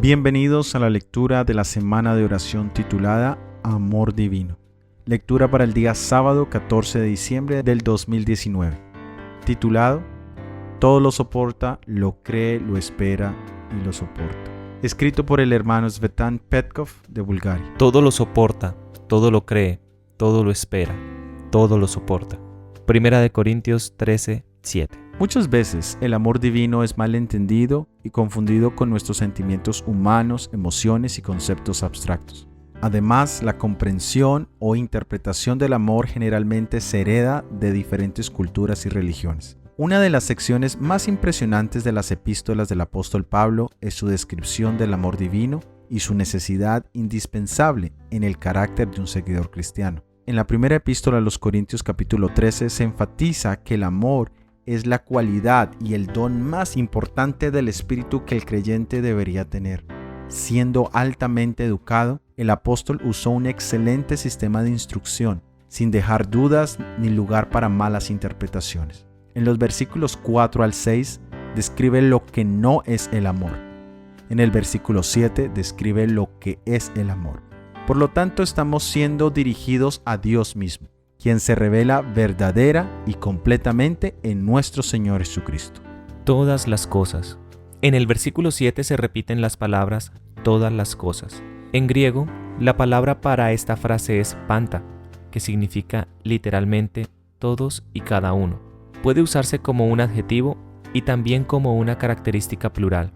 Bienvenidos a la lectura de la semana de oración titulada Amor Divino. Lectura para el día sábado 14 de diciembre del 2019. Titulado Todo lo soporta, lo cree, lo espera y lo soporta. Escrito por el hermano Svetan Petkov de Bulgaria. Todo lo soporta, todo lo cree, todo lo espera, todo lo soporta. Primera de Corintios 13:7. Muchas veces el amor divino es mal entendido y confundido con nuestros sentimientos humanos, emociones y conceptos abstractos. Además, la comprensión o interpretación del amor generalmente se hereda de diferentes culturas y religiones. Una de las secciones más impresionantes de las epístolas del apóstol Pablo es su descripción del amor divino y su necesidad indispensable en el carácter de un seguidor cristiano. En la primera epístola a los Corintios capítulo 13 se enfatiza que el amor es la cualidad y el don más importante del espíritu que el creyente debería tener. Siendo altamente educado, el apóstol usó un excelente sistema de instrucción, sin dejar dudas ni lugar para malas interpretaciones. En los versículos 4 al 6 describe lo que no es el amor. En el versículo 7 describe lo que es el amor. Por lo tanto, estamos siendo dirigidos a Dios mismo, quien se revela verdadera y completamente en nuestro Señor Jesucristo. Todas las cosas. En el versículo 7 se repiten las palabras todas las cosas. En griego, la palabra para esta frase es panta, que significa literalmente todos y cada uno. Puede usarse como un adjetivo y también como una característica plural.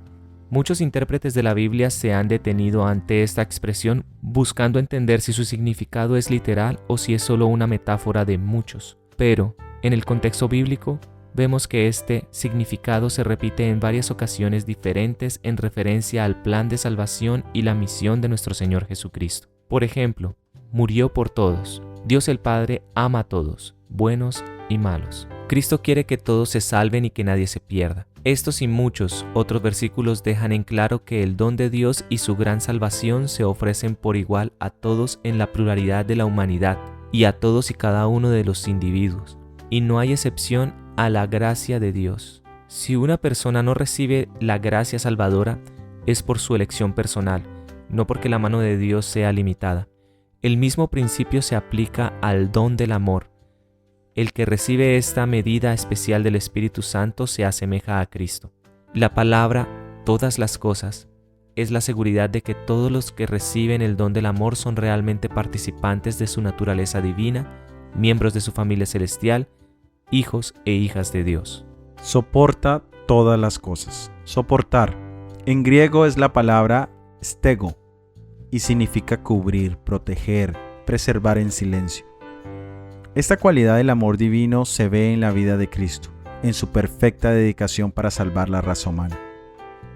Muchos intérpretes de la Biblia se han detenido ante esta expresión buscando entender si su significado es literal o si es solo una metáfora de muchos. Pero, en el contexto bíblico, vemos que este significado se repite en varias ocasiones diferentes en referencia al plan de salvación y la misión de nuestro Señor Jesucristo. Por ejemplo, murió por todos. Dios el Padre ama a todos, buenos y malos. Cristo quiere que todos se salven y que nadie se pierda. Estos y muchos otros versículos dejan en claro que el don de Dios y su gran salvación se ofrecen por igual a todos en la pluralidad de la humanidad y a todos y cada uno de los individuos. Y no hay excepción a la gracia de Dios. Si una persona no recibe la gracia salvadora, es por su elección personal, no porque la mano de Dios sea limitada. El mismo principio se aplica al don del amor. El que recibe esta medida especial del Espíritu Santo se asemeja a Cristo. La palabra todas las cosas es la seguridad de que todos los que reciben el don del amor son realmente participantes de su naturaleza divina, miembros de su familia celestial, hijos e hijas de Dios. Soporta todas las cosas. Soportar. En griego es la palabra stego y significa cubrir, proteger, preservar en silencio. Esta cualidad del amor divino se ve en la vida de Cristo, en su perfecta dedicación para salvar la raza humana.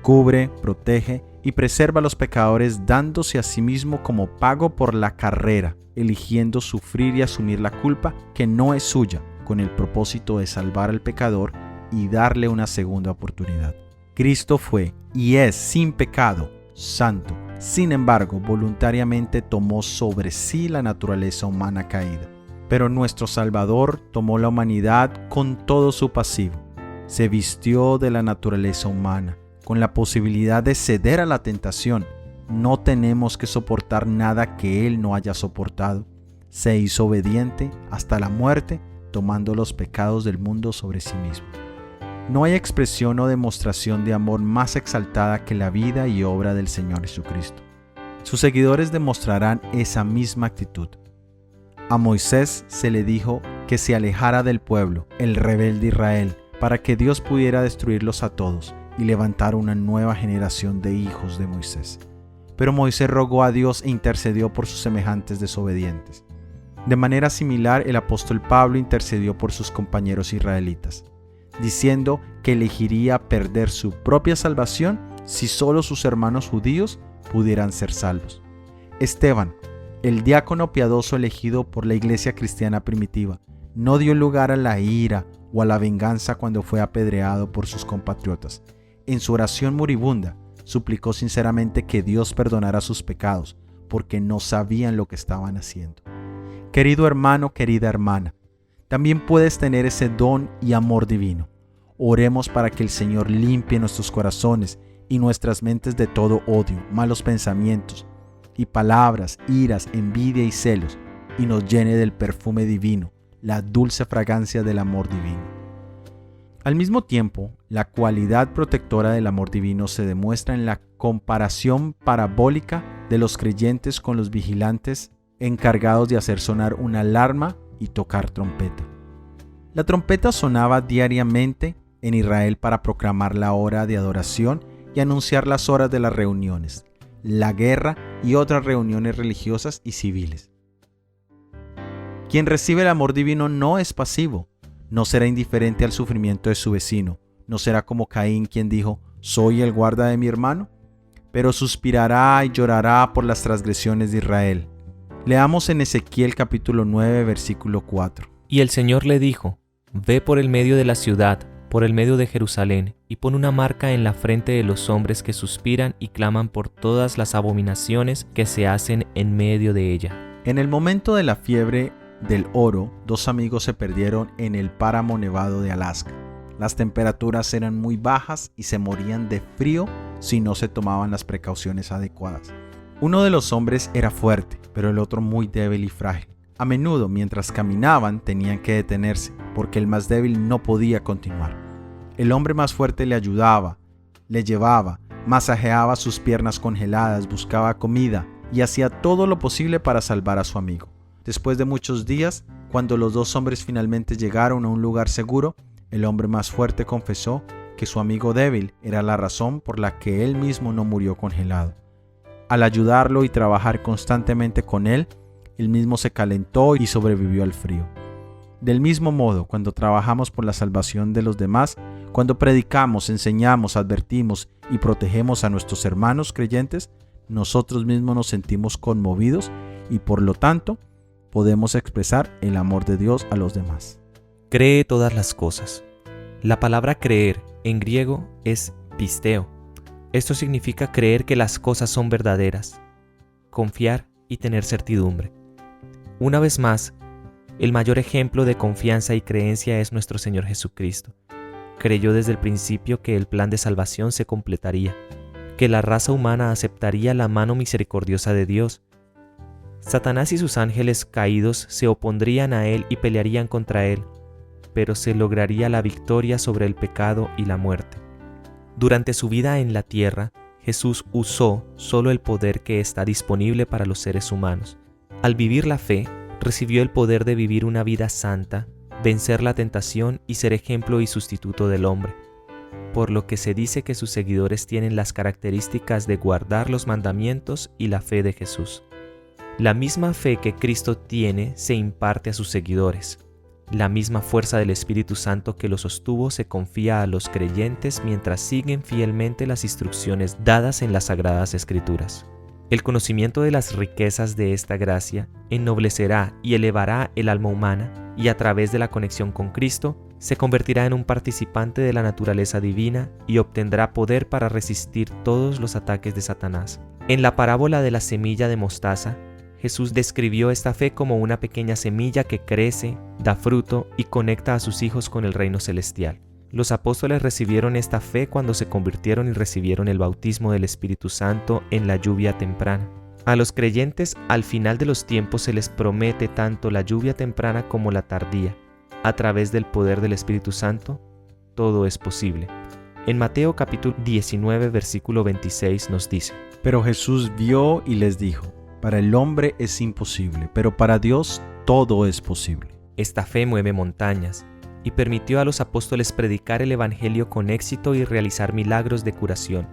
Cubre, protege y preserva a los pecadores dándose a sí mismo como pago por la carrera, eligiendo sufrir y asumir la culpa que no es suya, con el propósito de salvar al pecador y darle una segunda oportunidad. Cristo fue y es sin pecado, santo. Sin embargo, voluntariamente tomó sobre sí la naturaleza humana caída. Pero nuestro Salvador tomó la humanidad con todo su pasivo. Se vistió de la naturaleza humana, con la posibilidad de ceder a la tentación. No tenemos que soportar nada que Él no haya soportado. Se hizo obediente hasta la muerte, tomando los pecados del mundo sobre sí mismo. No hay expresión o demostración de amor más exaltada que la vida y obra del Señor Jesucristo. Sus seguidores demostrarán esa misma actitud. A Moisés se le dijo que se alejara del pueblo, el rebelde Israel, para que Dios pudiera destruirlos a todos y levantar una nueva generación de hijos de Moisés. Pero Moisés rogó a Dios e intercedió por sus semejantes desobedientes. De manera similar, el apóstol Pablo intercedió por sus compañeros israelitas, diciendo que elegiría perder su propia salvación si solo sus hermanos judíos pudieran ser salvos. Esteban, el diácono piadoso elegido por la iglesia cristiana primitiva, no dio lugar a la ira o a la venganza cuando fue apedreado por sus compatriotas. En su oración moribunda, suplicó sinceramente que Dios perdonara sus pecados, porque no sabían lo que estaban haciendo. Querido hermano, querida hermana, también puedes tener ese don y amor divino. Oremos para que el Señor limpie nuestros corazones y nuestras mentes de todo odio, malos pensamientos y palabras, iras, envidia y celos, y nos llene del perfume divino, la dulce fragancia del amor divino. Al mismo tiempo, la cualidad protectora del amor divino se demuestra en la comparación parabólica de los creyentes con los vigilantes encargados de hacer sonar una alarma y tocar trompeta. La trompeta sonaba diariamente en Israel para proclamar la hora de adoración y anunciar las horas de las reuniones, la guerra y otras reuniones religiosas y civiles. Quien recibe el amor divino no es pasivo, no será indiferente al sufrimiento de su vecino, no será como Caín quien dijo, «Soy el guarda de mi hermano», pero suspirará y llorará por las transgresiones de Israel. Leamos en Ezequiel capítulo 9, versículo 4. Y el Señor le dijo, «Ve por el medio de la ciudad, por el medio de Jerusalén, y pon una marca en la frente de los hombres que suspiran y claman por todas las abominaciones que se hacen en medio de ella». En el momento de la fiebre del oro, dos amigos se perdieron en el páramo nevado de Alaska. Las temperaturas eran muy bajas y se morían de frío si no se tomaban las precauciones adecuadas. Uno de los hombres era fuerte, pero el otro muy débil y frágil. A menudo, mientras caminaban, tenían que detenerse, porque el más débil no podía continuar. El hombre más fuerte le ayudaba, le llevaba, masajeaba sus piernas congeladas, buscaba comida y hacía todo lo posible para salvar a su amigo. Después de muchos días, cuando los dos hombres finalmente llegaron a un lugar seguro, el hombre más fuerte confesó que su amigo débil era la razón por la que él mismo no murió congelado. Al ayudarlo y trabajar constantemente con él mismo se calentó y sobrevivió al frío. Del mismo modo, cuando trabajamos por la salvación de los demás, cuando predicamos, enseñamos, advertimos y protegemos a nuestros hermanos creyentes, nosotros mismos nos sentimos conmovidos y por lo tanto podemos expresar el amor de Dios a los demás. Cree todas las cosas. La palabra creer en griego es pisteo. Esto significa creer que las cosas son verdaderas, confiar y tener certidumbre. Una vez más, el mayor ejemplo de confianza y creencia es nuestro Señor Jesucristo. Creyó desde el principio que el plan de salvación se completaría, que la raza humana aceptaría la mano misericordiosa de Dios. Satanás y sus ángeles caídos se opondrían a él y pelearían contra él, pero se lograría la victoria sobre el pecado y la muerte. Durante su vida en la tierra, Jesús usó solo el poder que está disponible para los seres humanos. Al vivir la fe, recibió el poder de vivir una vida santa, vencer la tentación y ser ejemplo y sustituto del hombre, por lo que se dice que sus seguidores tienen las características de guardar los mandamientos y la fe de Jesús. La misma fe que Cristo tiene se imparte a sus seguidores. La misma fuerza del Espíritu Santo que los sostuvo se confía a los creyentes mientras siguen fielmente las instrucciones dadas en las Sagradas Escrituras. El conocimiento de las riquezas de esta gracia ennoblecerá y elevará el alma humana y a través de la conexión con Cristo se convertirá en un participante de la naturaleza divina y obtendrá poder para resistir todos los ataques de Satanás. En la parábola de la semilla de mostaza, Jesús describió esta fe como una pequeña semilla que crece, da fruto y conecta a sus hijos con el reino celestial. Los apóstoles recibieron esta fe cuando se convirtieron y recibieron el bautismo del Espíritu Santo en la lluvia temprana. A los creyentes al final de los tiempos se les promete tanto la lluvia temprana como la tardía. A través del poder del Espíritu Santo, todo es posible. En Mateo capítulo 19, versículo 26 nos dice: Pero Jesús vio y les dijo: Para el hombre es imposible, pero para Dios todo es posible. Esta fe mueve montañas y permitió a los apóstoles predicar el evangelio con éxito y realizar milagros de curación.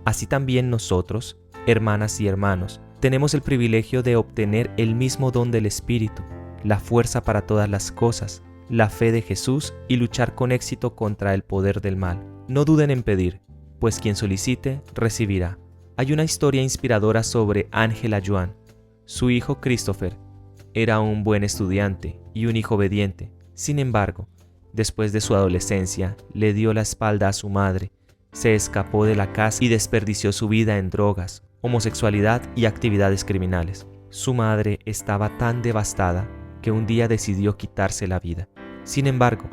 Así también nosotros, hermanas y hermanos, tenemos el privilegio de obtener el mismo don del Espíritu, la fuerza para todas las cosas, la fe de Jesús y luchar con éxito contra el poder del mal. No duden en pedir, pues quien solicite, recibirá. Hay una historia inspiradora sobre Angela Joan. Su hijo Christopher era un buen estudiante y un hijo obediente. Sin embargo, después de su adolescencia, le dio la espalda a su madre, se escapó de la casa y desperdició su vida en drogas, homosexualidad y actividades criminales. Su madre estaba tan devastada que un día decidió quitarse la vida. Sin embargo,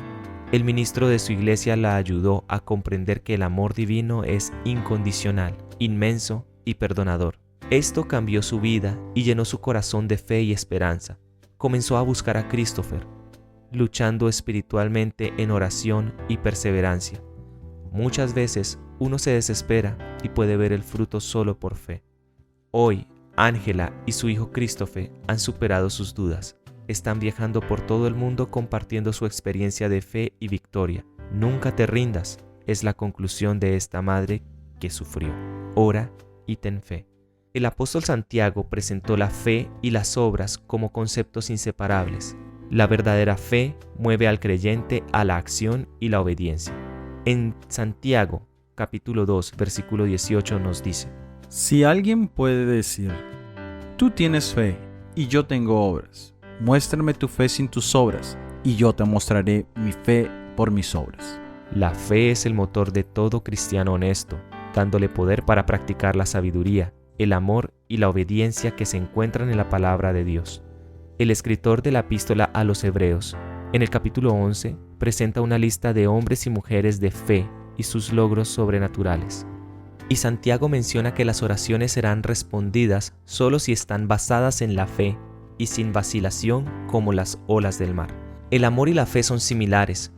El ministro de su iglesia la ayudó a comprender que el amor divino es incondicional, inmenso y perdonador. Esto cambió su vida y llenó su corazón de fe y esperanza. Comenzó a buscar a Christopher, luchando espiritualmente en oración y perseverancia. Muchas veces uno se desespera y puede ver el fruto solo por fe. Hoy, Ángela y su hijo Christopher han superado sus dudas. Están viajando por todo el mundo compartiendo su experiencia de fe y victoria. Nunca te rindas, es la conclusión de esta madre que sufrió. Ora y ten fe. El apóstol Santiago presentó la fe y las obras como conceptos inseparables. La verdadera fe mueve al creyente a la acción y la obediencia. En Santiago, capítulo 2, versículo 18 nos dice: Si alguien puede decir, tú tienes fe y yo tengo obras, muéstrame tu fe sin tus obras, y yo te mostraré mi fe por mis obras. La fe es el motor de todo cristiano honesto, dándole poder para practicar la sabiduría, el amor y la obediencia que se encuentran en la palabra de Dios. El escritor de la epístola a los Hebreos, en el capítulo 11, presenta una lista de hombres y mujeres de fe y sus logros sobrenaturales. Y Santiago menciona que las oraciones serán respondidas solo si están basadas en la fe y sin vacilación como las olas del mar. El amor y la fe son similares,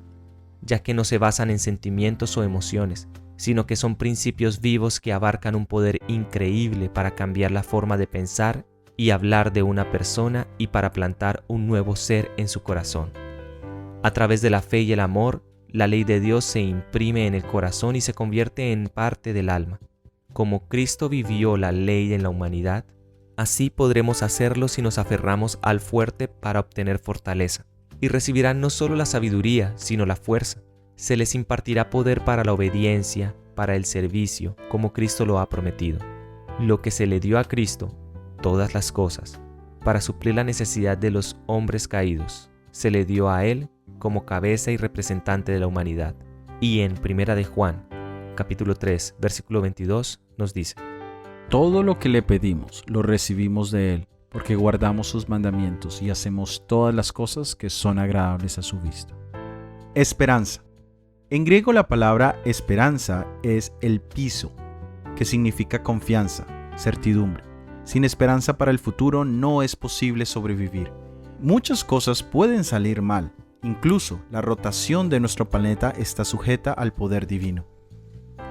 ya que no se basan en sentimientos o emociones, sino que son principios vivos que abarcan un poder increíble para cambiar la forma de pensar y hablar de una persona y para plantar un nuevo ser en su corazón. A través de la fe y el amor, la ley de Dios se imprime en el corazón y se convierte en parte del alma. Como Cristo vivió la ley en la humanidad, así podremos hacerlo si nos aferramos al fuerte para obtener fortaleza. Y recibirán no solo la sabiduría, sino la fuerza. Se les impartirá poder para la obediencia, para el servicio, como Cristo lo ha prometido. Lo que se le dio a Cristo, todas las cosas, para suplir la necesidad de los hombres caídos, se le dio a Él como cabeza y representante de la humanidad. Y en 1 de Juan, capítulo 3, versículo 22, nos dice: Todo lo que le pedimos lo recibimos de Él, porque guardamos sus mandamientos y hacemos todas las cosas que son agradables a su vista. Esperanza. En griego la palabra esperanza es el piso, que significa confianza, certidumbre. Sin esperanza para el futuro no es posible sobrevivir. Muchas cosas pueden salir mal, incluso la rotación de nuestro planeta está sujeta al poder divino.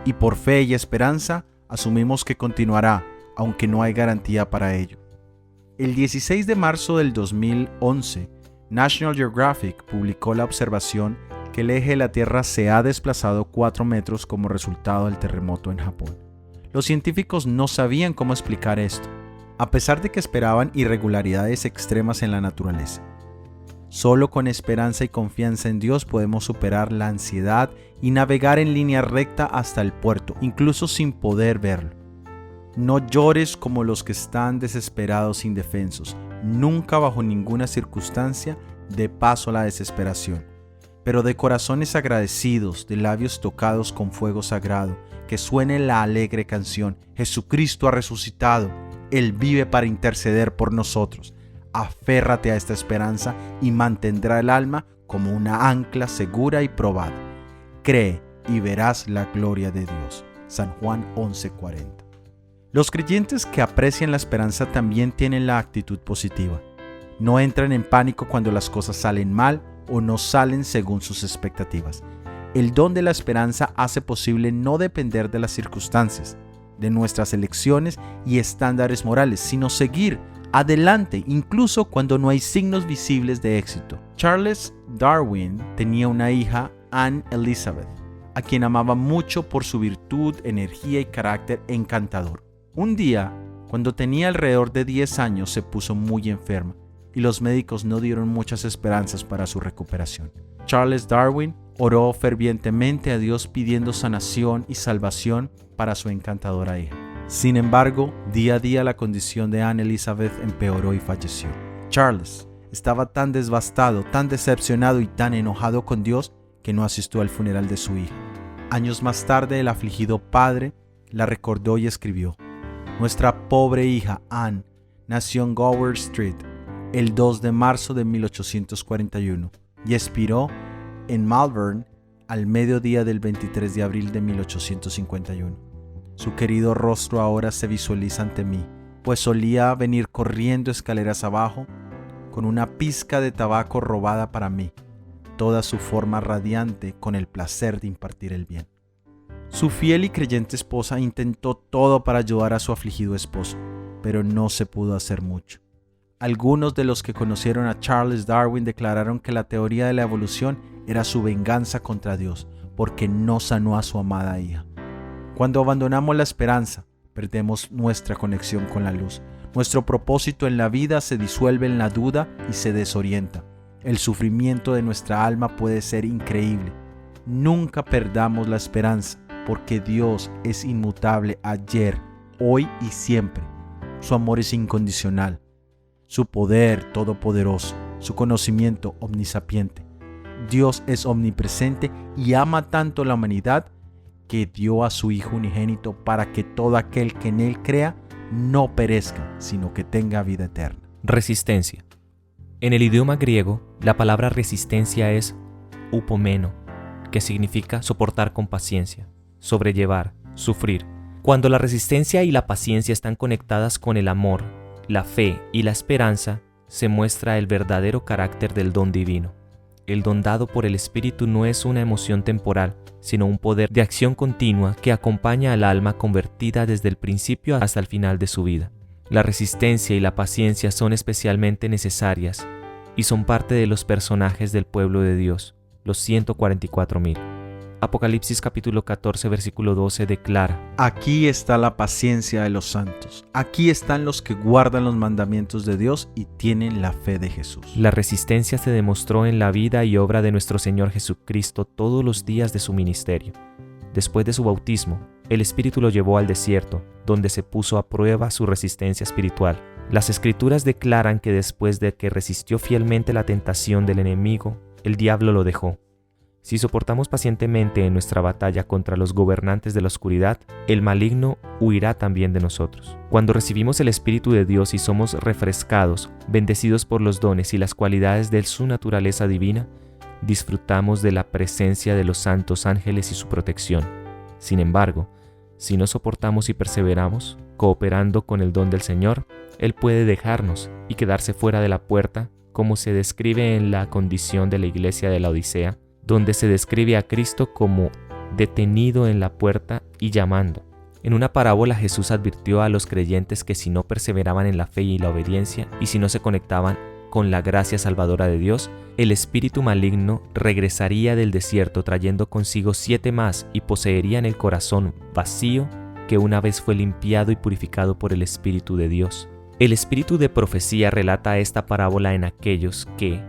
Y por fe y esperanza asumimos que continuará, aunque no hay garantía para ello. El 16 de marzo del 2011, National Geographic publicó la observación que el eje de la Tierra se ha desplazado 4 metros como resultado del terremoto en Japón. Los científicos no sabían cómo explicar esto, a pesar de que esperaban irregularidades extremas en la naturaleza. Solo con esperanza y confianza en Dios podemos superar la ansiedad y navegar en línea recta hasta el puerto, incluso sin poder verlo. No llores como los que están desesperados e indefensos. Nunca bajo ninguna circunstancia dé paso a la desesperación. Pero de corazones agradecidos, de labios tocados con fuego sagrado, que suene la alegre canción: Jesucristo ha resucitado, Él vive para interceder por nosotros. Aférrate a esta esperanza y mantendrá el alma como una ancla segura y probada. Cree y verás la gloria de Dios. San Juan 11:40. Los creyentes que aprecian la esperanza también tienen la actitud positiva. No entran en pánico cuando las cosas salen mal o no salen según sus expectativas. El don de la esperanza hace posible no depender de las circunstancias, de nuestras elecciones y estándares morales, sino seguir adelante incluso cuando no hay signos visibles de éxito. Charles Darwin tenía una hija, Anne Elizabeth, a quien amaba mucho por su virtud, energía y carácter encantador. Un día, cuando tenía alrededor de 10 años, se puso muy enferma y los médicos no dieron muchas esperanzas para su recuperación. Charles Darwin oró fervientemente a Dios pidiendo sanación y salvación para su encantadora hija. Sin embargo, día a día la condición de Anne Elizabeth empeoró y falleció. Charles estaba tan devastado, tan decepcionado y tan enojado con Dios que no asistió al funeral de su hija. Años más tarde, el afligido padre la recordó y escribió: Nuestra pobre hija Anne nació en Gower Street el 2 de marzo de 1841 y expiró en Malvern al mediodía del 23 de abril de 1851. Su querido rostro ahora se visualiza ante mí, pues solía venir corriendo escaleras abajo con una pizca de tabaco robada para mí, toda su forma radiante con el placer de impartir el bien. Su fiel y creyente esposa intentó todo para ayudar a su afligido esposo, pero no se pudo hacer mucho. Algunos de los que conocieron a Charles Darwin declararon que la teoría de la evolución era su venganza contra Dios, porque no sanó a su amada hija. Cuando abandonamos la esperanza, perdemos nuestra conexión con la luz. Nuestro propósito en la vida se disuelve en la duda y se desorienta. El sufrimiento de nuestra alma puede ser increíble. Nunca perdamos la esperanza, porque Dios es inmutable ayer, hoy y siempre. Su amor es incondicional, su poder todopoderoso, su conocimiento omnisapiente. Dios es omnipresente y ama tanto a la humanidad que dio a su Hijo unigénito para que todo aquel que en Él crea no perezca, sino que tenga vida eterna. Resistencia. En el idioma griego, la palabra resistencia es upomeno, que significa soportar con paciencia, sobrellevar, sufrir. Cuando la resistencia y la paciencia están conectadas con el amor, la fe y la esperanza, se muestra el verdadero carácter del don divino. El don dado por el Espíritu no es una emoción temporal, sino un poder de acción continua que acompaña al alma convertida desde el principio hasta el final de su vida. La resistencia y la paciencia son especialmente necesarias y son parte de los personajes del pueblo de Dios, los 144,000. Apocalipsis capítulo 14 versículo 12 declara: Aquí está la paciencia de los santos. Aquí están los que guardan los mandamientos de Dios y tienen la fe de Jesús. La resistencia se demostró en la vida y obra de nuestro Señor Jesucristo todos los días de su ministerio. Después de su bautismo, el Espíritu lo llevó al desierto, donde se puso a prueba su resistencia espiritual. Las Escrituras declaran que después de que resistió fielmente la tentación del enemigo, el diablo lo dejó. Si soportamos pacientemente en nuestra batalla contra los gobernantes de la oscuridad, el maligno huirá también de nosotros. Cuando recibimos el Espíritu de Dios y somos refrescados, bendecidos por los dones y las cualidades de su naturaleza divina, disfrutamos de la presencia de los santos ángeles y su protección. Sin embargo, si no soportamos y perseveramos, cooperando con el don del Señor, Él puede dejarnos y quedarse fuera de la puerta, como se describe en la condición de la iglesia de la Odisea, donde se describe a Cristo como detenido en la puerta y llamando. En una parábola Jesús advirtió a los creyentes que si no perseveraban en la fe y la obediencia, y si no se conectaban con la gracia salvadora de Dios, el espíritu maligno regresaría del desierto trayendo consigo 7 más y poseerían el corazón vacío que una vez fue limpiado y purificado por el Espíritu de Dios. El espíritu de profecía relata esta parábola en aquellos que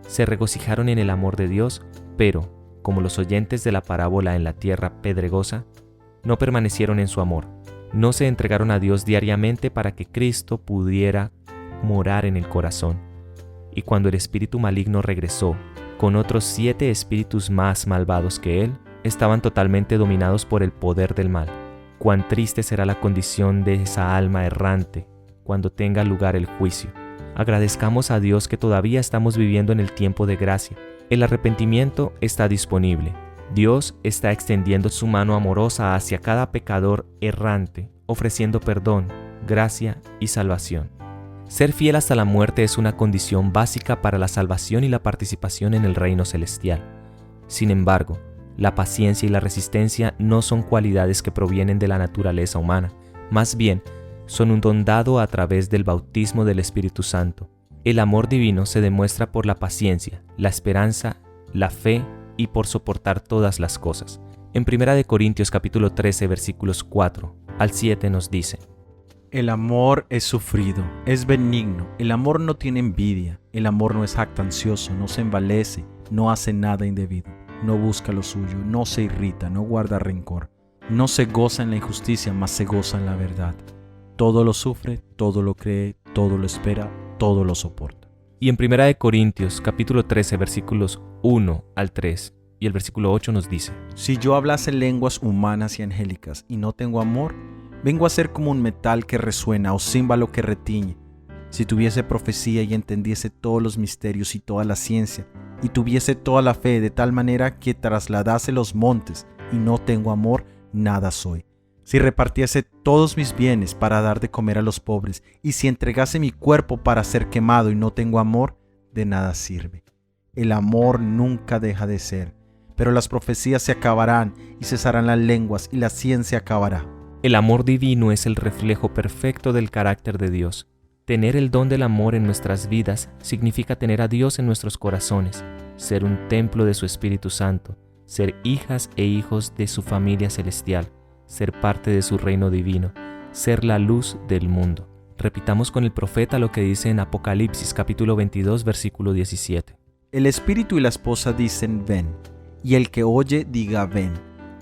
se regocijaron en el amor de Dios, pero, como los oyentes de la parábola en la tierra pedregosa, no permanecieron en su amor, no se entregaron a Dios diariamente para que Cristo pudiera morar en el corazón. Y cuando el espíritu maligno regresó, con otros 7 espíritus más malvados que él, estaban totalmente dominados por el poder del mal. Cuán triste será la condición de esa alma errante cuando tenga lugar el juicio. Agradezcamos a Dios que todavía estamos viviendo en el tiempo de gracia. El arrepentimiento está disponible. Dios está extendiendo su mano amorosa hacia cada pecador errante, ofreciendo perdón, gracia y salvación. Ser fiel hasta la muerte es una condición básica para la salvación y la participación en el reino celestial. Sin embargo, la paciencia y la resistencia no son cualidades que provienen de la naturaleza humana, más bien son un don dado a través del bautismo del Espíritu Santo. El amor divino se demuestra por la paciencia, la esperanza, la fe y por soportar todas las cosas. En 1 Corintios capítulo 13 versículos 4 al 7 nos dice: El amor es sufrido, es benigno, el amor no tiene envidia, el amor no es jactancioso, no se envalece, no hace nada indebido, no busca lo suyo, no se irrita, no guarda rencor, no se goza en la injusticia, mas se goza en la verdad. Todo lo sufre, todo lo cree, todo lo espera, todo lo soporta. Y en 1 Corintios capítulo 13 versículos 1 al 3 y el versículo 8 nos dice: Si yo hablase lenguas humanas y angélicas y no tengo amor, vengo a ser como un metal que resuena o címbalo que retiñe. Si tuviese profecía y entendiese todos los misterios y toda la ciencia, y tuviese toda la fe de tal manera que trasladase los montes, y no tengo amor, nada soy. Si repartiese todos mis bienes para dar de comer a los pobres, y si entregase mi cuerpo para ser quemado y no tengo amor, de nada sirve. El amor nunca deja de ser, pero las profecías se acabarán y cesarán las lenguas y la ciencia acabará. El amor divino es el reflejo perfecto del carácter de Dios. Tener el don del amor en nuestras vidas significa tener a Dios en nuestros corazones, ser un templo de su Espíritu Santo, ser hijas e hijos de su familia celestial, ser parte de su reino divino, ser la luz del mundo. Repitamos con el profeta lo que dice en Apocalipsis capítulo 22, versículo 17. El espíritu y la esposa dicen ven, y el que oye diga ven,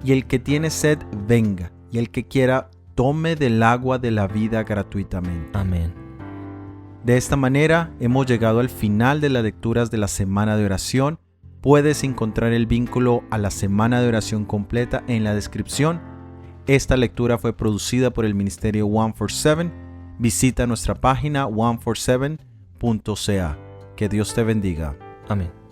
y el que tiene sed venga, y el que quiera tome del agua de la vida gratuitamente. Amén. De esta manera hemos llegado al final de las lecturas de la semana de oración. Puedes encontrar el vínculo a la semana de oración completa en la descripción. Esta lectura fue producida por el Ministerio 147. Visita nuestra página 147.ca. Que Dios te bendiga. Amén.